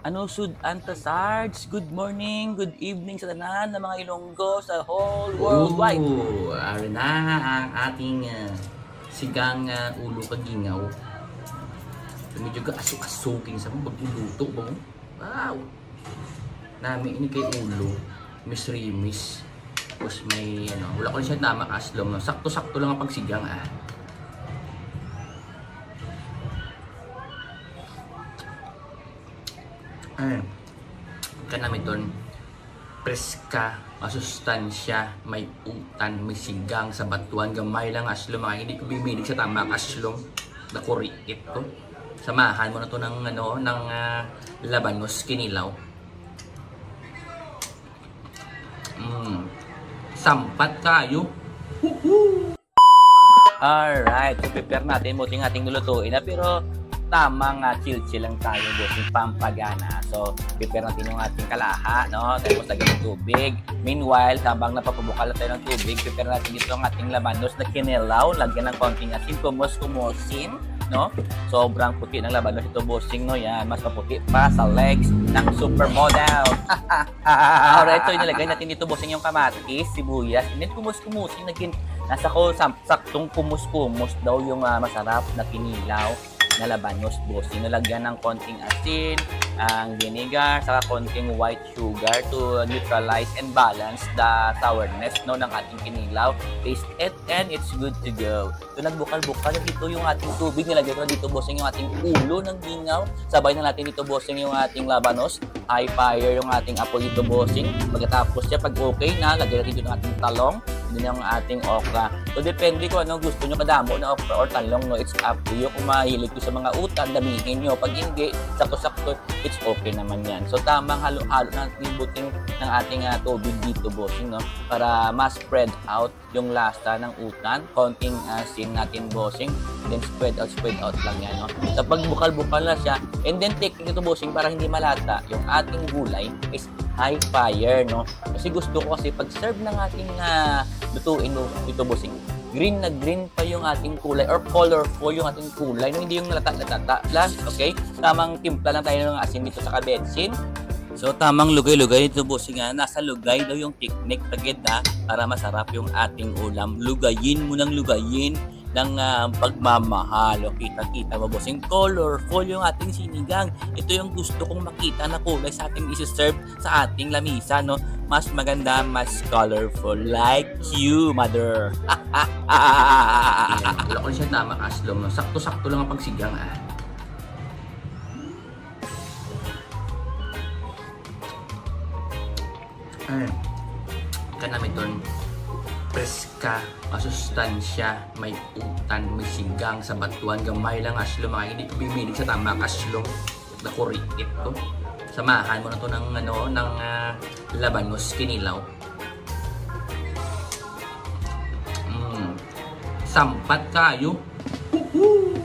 Ano sud Antasards? Good morning, good evening sa tanan ng mga Ilonggo sa whole worldwide. Ari na ang ating sigang ulo kagingaw. Medyo ka aso-asuking sa mga pagluluto ba mo? Wow! Nami ini kay ulo, Miss Rimis. Tapos may wala ko siya tama kaslom. No? Sakto-sakto lang ang pagsigang Kanamiton preska, masustansya, may utan, may sigang sa batuan, gamay lang aslom, mga hindi ko bimilig sa tama aslom na kurikit to. Samahan mo na to ng labanos kinilaw. Sampat kayo. Alright, so prepare natin mo ating lulutuin na pero tamang chill-chill lang tayo bossing pampagana. So, prepare natin yung ating kalaha, no? Tapos lagyan ng tubig. Meanwhile, habang napapabukal na tayo ng tubig, prepare natin dito ang ating labanos na kinilaw. Lagyan ng konting asin, kumusin, no? Sobrang puti ng labanos ito bossing, no? Yan, mas maputi pa sa legs ng supermodel. Alright, so inilagay natin dito bossing yung kamatis, sibuyas, and then kumusin, naging nasa saktong kumus daw yung masarap na kinilaw na labanos bossing. Nalagyan ng konting asin, ang vinegar, saka konting white sugar to neutralize and balance the sourness no ng ating kinilaw. Taste it and it's good to go. So nagbukal-bukal dito yung ating tubig, nilagay ko dito bossing yung ating ulo ng gingaw. Sabay na natin dito bossing yung ating labanos. High fire yung ating apoy dito bossing. Pagkatapos siya, pag okay na, lagyan natin dito ng ating talong, din yung ating okra. So depende kung ano gusto nyo kadamo na okra or talong, no? It's up to you. Kung mahilig ko sa mga utan, damihin nyo. Pag hindi, sakto-sakto, it's okay naman yan. So tamang halo-halo natin yung buting ng ating tubig dito bossing, no? Para ma-spread out yung lasa ng utan. Konting asin natin bossing. And then spread out lang yan, no? So pag bukal-bukal na siya, and then technique ito bossing para hindi malata, yung ating gulay is high fire, no? Kasi gusto ko kasi pag-serve ng ating lutuin mo ito bossing, green na green pa yung ating kulay or colorful yung ating kulay, no? Hindi yung nalata lang, okay? Tamang timpla lang tayo ng asin dito sa kabetsin. So tamang lugay-lugay dito bossing, nasa lugay daw yung technique tagid para masarap yung ating ulam. Lugayin mo ng lugayin ng pagmamahal. O kita-kita mo bossing, colorful yung ating sinigang. Ito yung gusto kong makita na kulay sa ating isi-serve sa ating lamisa, no? Mas maganda, mas colorful. Like you, mother. Wala ko siya tama kaslom. No? Sakto-sakto lang ang pagsigang Kanamiton preska, masustansya, may utan, may sigang sa batuan, gamay lang aslom, mga hindi ko bimilig sa tama aslom na kurikit to. Samahan mo na to ng labanos kinilaw. Sampat kayo.